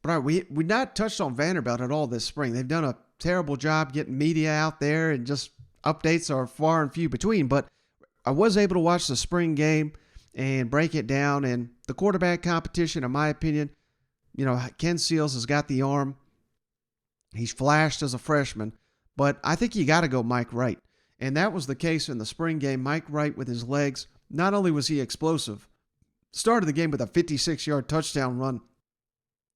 Right, we not touched on Vanderbilt at all this spring. They've done a terrible job getting media out there, and just updates are far and few between. But I was able to watch the spring game and break it down. And the quarterback competition, in my opinion, Ken Seals has got the arm. He's flashed as a freshman, but I think you got to go Mike Wright. And that was the case in the spring game. Mike Wright with his legs, not only was he explosive, started the game with a 56-yard touchdown run.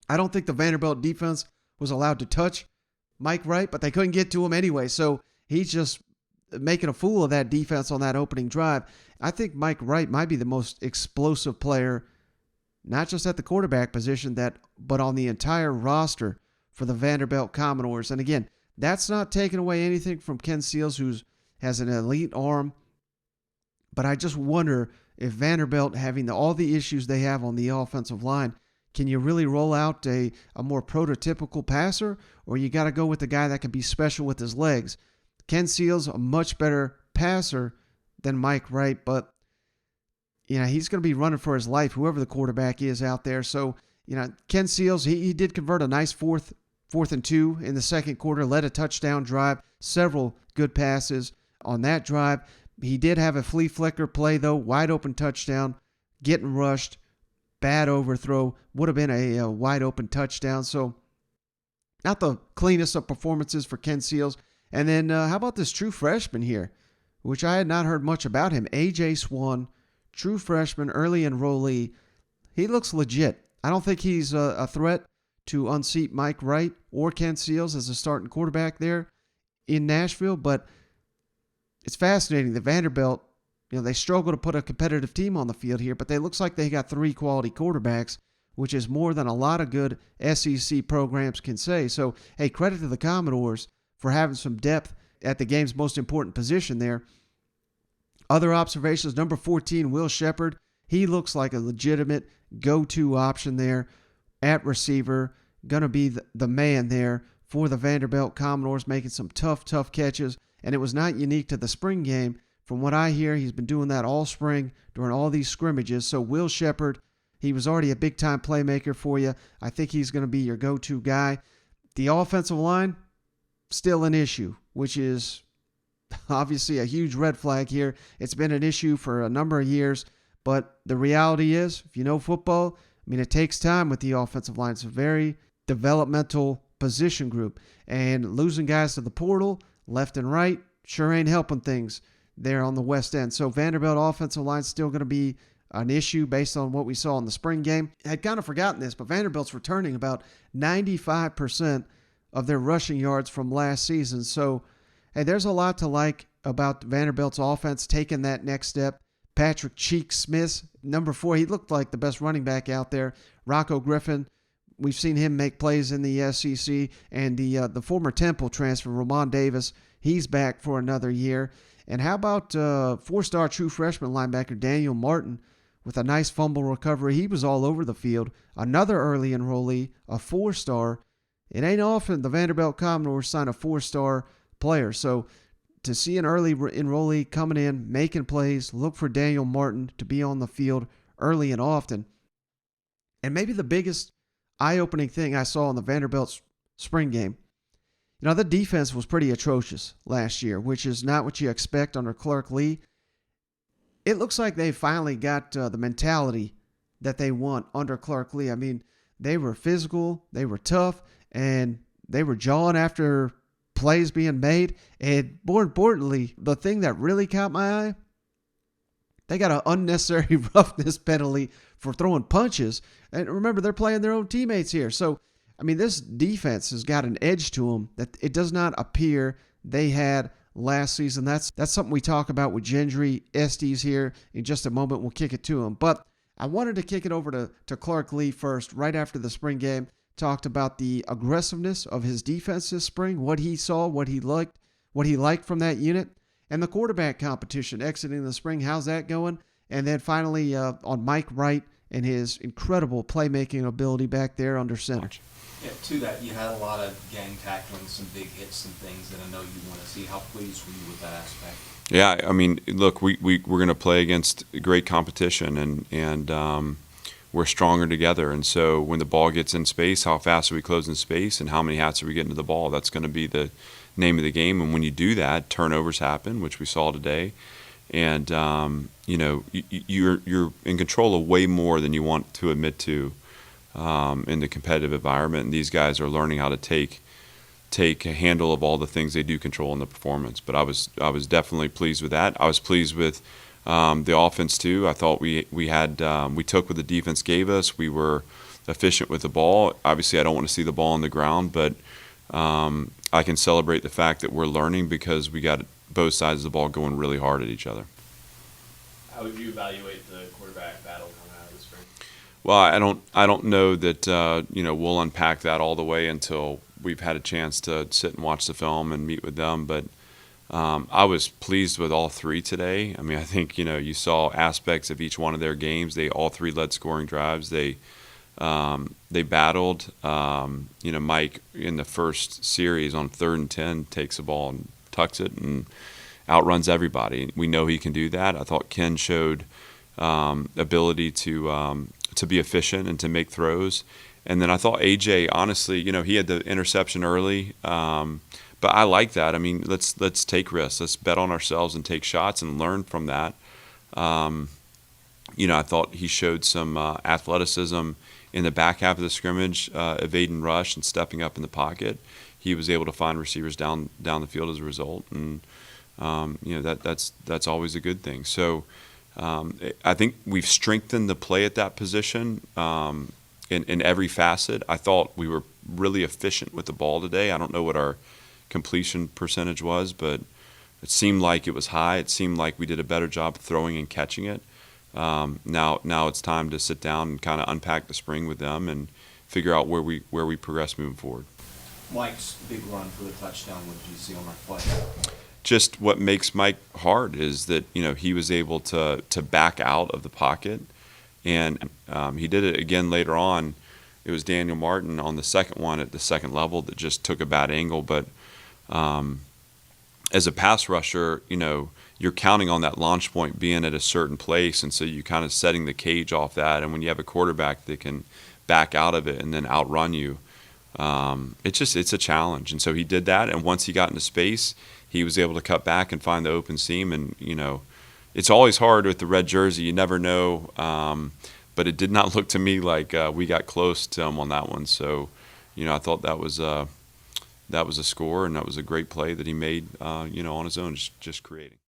I don't think the Vanderbilt defense was allowed to touch Mike Wright, but they couldn't get to him anyway. So he's just making a fool of that defense on that opening drive. I think Mike Wright might be the most explosive player, not just at the quarterback position, but on the entire roster for the Vanderbilt Commodores. And again, that's not taking away anything from Ken Seals, who has an elite arm. But I just wonder if Vanderbilt, having all the issues they have on the offensive line, can you really roll out a more prototypical passer, or you got to go with the guy that can be special with his legs? Ken Seals, a much better passer than Mike Wright, but he's going to be running for his life, whoever the quarterback is out there. So, Ken Seals, he did convert a nice fourth and 2 in the second quarter, led a touchdown drive, several good passes on that drive. He did have a flea flicker play, though, wide open touchdown, getting rushed, bad overthrow, would have been a wide open touchdown. So not the cleanest of performances for Ken Seals. And then how about this true freshman here, which I had not heard much about him, A.J. Swan, true freshman, early enrollee. He looks legit. I don't think he's a threat to unseat Mike Wright or Ken Seals as a starting quarterback there in Nashville, but it's fascinating. The Vanderbilt, they struggle to put a competitive team on the field here, but they looks like they got 3 quality quarterbacks, which is more than a lot of good SEC programs can say. So, hey, credit to the Commodores for having some depth at the game's most important position there. Other observations, number 14, Will Sheppard. He looks like a legitimate go-to option there at receiver. Going to be the man there for the Vanderbilt Commodores, making some tough catches. And it was not unique to the spring game. From what I hear, he's been doing that all spring during all these scrimmages. So Will Sheppard, he was already a big-time playmaker for you. I think he's going to be your go-to guy. The offensive line, still an issue, which is obviously a huge red flag here. It's been an issue for a number of years, but the reality is, if you know football, it takes time with the offensive line. It's a very developmental position group, and losing guys to the portal left and right sure ain't helping things there on the west end. So Vanderbilt offensive line is still going to be an issue based on what we saw in the spring game. I had kind of forgotten this, but Vanderbilt's returning about 95% of their rushing yards from last season. So, hey, there's a lot to like about Vanderbilt's offense taking that next step. Patrick Cheek Smith, number 4, he looked like the best running back out there. Rocco Griffin, we've seen him make plays in the SEC. And the former Temple transfer, Ramon Davis, he's back for another year. And how about 4-star true freshman linebacker Daniel Martin with a nice fumble recovery? He was all over the field. Another early enrollee, a 4-star. It ain't often the Vanderbilt Commodores sign a 4-star player. So to see an early enrollee coming in, making plays, look for Daniel Martin to be on the field early and often. And maybe the biggest eye-opening thing I saw in the Vanderbilt spring game, the defense was pretty atrocious last year, which is not what you expect under Clark Lee. It looks like they finally got the mentality that they want under Clark Lee. They were physical, they were tough, and they were jawing after plays being made. And more importantly, the thing that really caught my eye, they got an unnecessary roughness penalty for throwing punches. And remember, they're playing their own teammates here. So, this defense has got an edge to them that it does not appear they had last season. That's something we talk about with Gendry Estes here in just a moment. We'll kick it to him. But I wanted to kick it over to Clark Lee first, right after the spring game. Talked about the aggressiveness of his defense this spring, what he saw, what he liked from that unit, and the quarterback competition exiting the spring. How's that going? And then finally on Mike Wright and his incredible playmaking ability back there under center. Yeah, to that, you had a lot of gang tackling, some big hits and things that I know you want to see. How pleased were you with that aspect? Yeah, look, we're going to play against great competition, and we're stronger together. And so when the ball gets in space, how fast are we closing space, and how many hats are we getting to the ball? That's going to be the name of the game. And when you do that, turnovers happen, which we saw today. And you're in control of way more than you want to admit to in the competitive environment. And these guys are learning how to take a handle of all the things they do control in the performance. But I was definitely pleased with that. I was pleased with the offense too. I thought we took what the defense gave us. We were efficient with the ball. Obviously, I don't want to see the ball on the ground, but I can celebrate the fact that we're learning because we got both sides of the ball going really hard at each other. How would you evaluate the quarterback battle coming out of the spring? Well, I don't know that we'll unpack that all the way until we've had a chance to sit and watch the film and meet with them. But I was pleased with all three today. I mean, I think you saw aspects of each one of their games. They all three led scoring drives. They battled. Mike in the first series on 3rd and 10 takes the ball and tucks it and outruns everybody. We know he can do that. I thought Ken showed ability to be efficient and to make throws. And then I thought AJ, honestly, he had the interception early, but I like that. I mean, let's take risks. Let's bet on ourselves and take shots and learn from that. I thought he showed some athleticism in the back half of the scrimmage, evading rush and stepping up in the pocket. He was able to find receivers down the field as a result, and that's always a good thing. So I think we've strengthened the play at that position in every facet. I thought we were really efficient with the ball today. I don't know what our completion percentage was, but it seemed like it was high. It seemed like we did a better job throwing and catching it. Now it's time to sit down and kind of unpack the spring with them and figure out where we progress moving forward. Mike's big run for the touchdown. What did you see on that play? Just what makes Mike hard is that he was able to back out of the pocket, and he did it again later on. It was Daniel Martin on the second one at the second level that just took a bad angle. But as a pass rusher, you're counting on that launch point being at a certain place, and so you're kind of setting the cage off that. And when you have a quarterback that can back out of it and then outrun you, it's a challenge. And so he did that, and once he got into space, he was able to cut back and find the open seam. And it's always hard with the red jersey. You never know, but it did not look to me like we got close to him on that one. So I thought that was a score, and that was a great play that he made on his own, just creating.